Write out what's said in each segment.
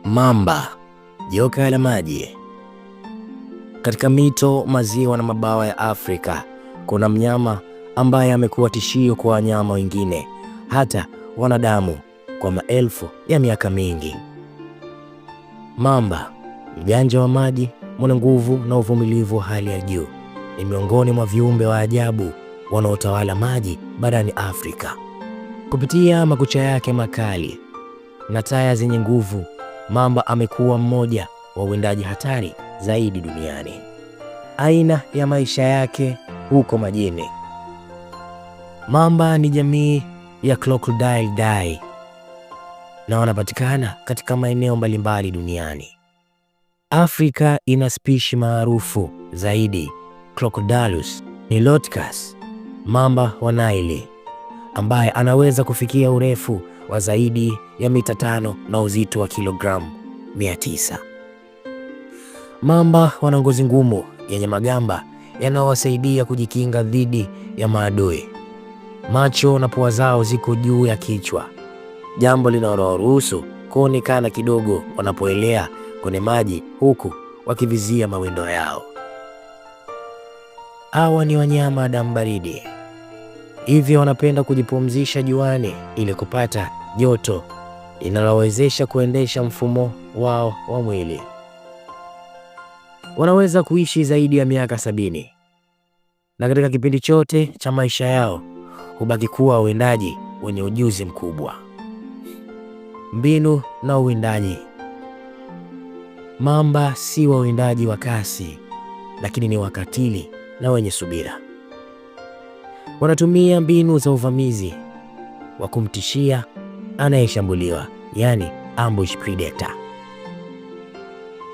Mamba, joka la maji. Katika mito, maziwa na mabawa ya Afrika, kuna mnyama ambaye amekuwa tishio kwa wanyama wengine, hata wanadamu, kwa maelfu ya miaka mingi. Mamba, mjanja wa maji, mwenye nguvu na uvumilivu wa hali ya juu, ni miongoni mwa viumbe wa ajabu wanaotawala maji barani Afrika. Kupitia makucha yake makali na taya zenye nguvu, mamba amekuwa mmoja wa wawindaji hatari zaidi duniani. Aina ya maisha yake huko majini. Mamba ni jamii ya Crocodilidae na wanapatikana katika maeneo mbalimbali duniani. Afrika ina spishi maarufu zaidi, Crocodylus niloticus, mamba wa Nile, ambaye anaweza kufikia urefu wa zaidi ya mita 5 na uzito wa kilogramu 900. Mamba wana ngozi ngumu yenye magamba yanayowasaidia kujikinga dhidi ya maadui. Macho na pua zao ziko juu ya kichwa, jambo linalowaruhusu kuonekana kidogo wanapoelea kwenye maji huku wakivizia mawindo yao. Hawa ni wanyama damu baridi, hivyo wanapenda kujipumzisha juani ili kupata joto linalowezesha kuendesha mfumo wao wa mwili. Wanaweza kuishi zaidi ya miaka 70, na katika kipindi chote cha maisha yao hubaki kuwa wawindaji wenye ujuzi mkubwa. Mbinu na uwindaji. Mamba si wawindaji wa kasi, lakini ni wakatili na wenye subira. Wanatumia mbinu za uvamizi wa kumtishia anayeshambuliwa, yani ambush predator,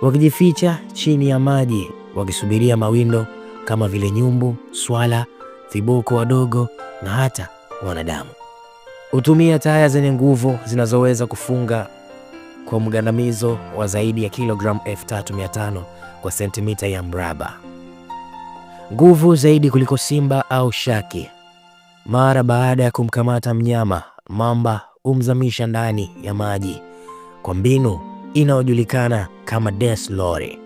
wakijificha chini ya maji wakisubiria mawindo kama vile nyumbu, swala, viboko wadogo na hata wanadamu. Hutumia taya zenye nguvu zinazoweza kufunga kwa mgandamizo wa zaidi ya kilogramu 3500 kwa sentimita ya mraba, nguvu zaidi kuliko simba au shaki. Mara baada ya kumkamata mnyama, mamba humzamisha ndani ya maji kwa mbinu inayojulikana kama death lorry,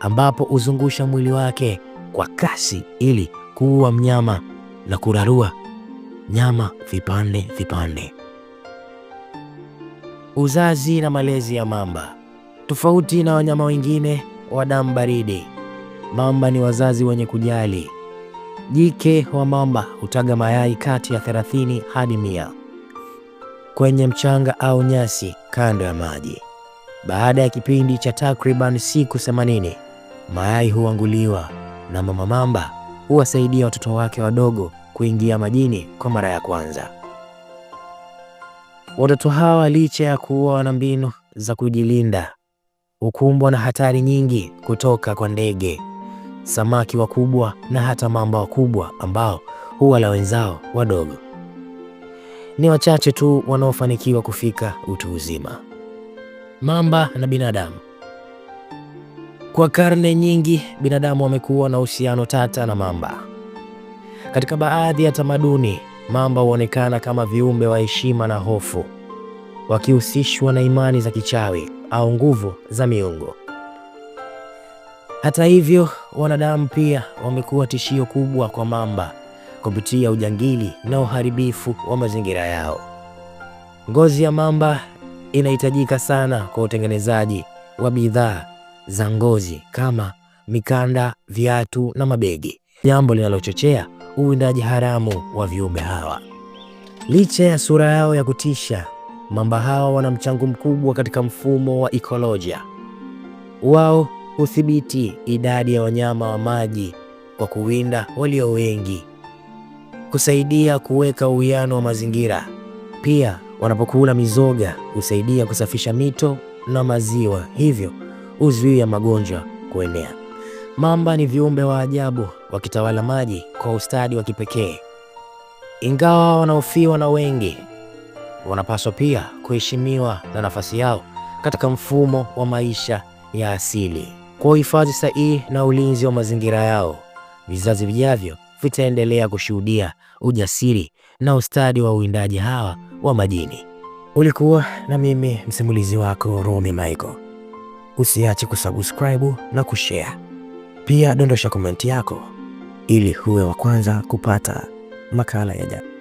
ambapo huzungusha mwili wake kwa kasi ili kuua mnyama na kurarua nyama vipande vipande. Uzazi na malezi ya mamba. Tofauti na wanyama wengine wa damu baridi, mamba ni wazazi wenye kujali. Jike wa mamba hutaga mayai kati ya 30 hadi 100 kwenye mchanga au nyasi kando ya maji. Baada ya kipindi cha takriban siku 80, mayai huanguliwa na mama mamba huwasaidia watoto wake wadogo kuingia majini kwa mara ya kwanza. Watoto hawa, licha ya kuwa na mbinu za kujilinda, hukumbwa na hatari nyingi kutoka kwa ndege, samaki wakubwa na hata mamba wakubwa ambao huwala wenzao wadogo. Ni wachache tu wanaofanikiwa kufika utu uzima. Mamba na binadamu. Kwa karne nyingi, binadamu wamekuwa na uhusiano tata na mamba. Katika baadhi ya tamaduni, mamba huonekana kama viumbe wa heshima na hofu, wakihusishwa na imani za kichawi au nguvu za miungu. Hata hivyo, wanadamu pia wamekuwa tishio kubwa kwa mamba kupitia ujangili na uharibifu wa mazingira yao. Ngozi ya mamba inahitajika sana kwa utengenezaji wa bidhaa za ngozi kama mikanda, viatu na mabegi, jambo linalochochea uwindaji haramu wa viumbe hawa. Licha ya sura yao ya kutisha, mamba hawa wana mchango mkubwa katika mfumo wa ekolojia. Wao hudhibiti idadi ya wanyama wa maji kwa kuwinda walio wengi, kusaidia kuweka uwiano wa mazingira. Pia wanapokula mizoga husaidia kusafisha mito na maziwa, hivyo huzuia magonjwa kuenea. Mamba ni viumbe wa ajabu wakitawala maji kwa ustadi wa kipekee. Ingawa wanahofiwa na wengi, wanapaswa pia kuheshimiwa na nafasi yao katika mfumo wa maisha ya asili. Kwa uhifadhi sahihi na ulinzi wa mazingira yao, vizazi vijavyo vitaendelea kushuhudia ujasiri na ustadi wa uwindaji hawa wa majini. Ulikuwa na mimi msimulizi wako Romy Michael. Usiache kusubscribe na kushare. Pia dondosha komenti yako ili huwe wa kwanza kupata makala yajayo.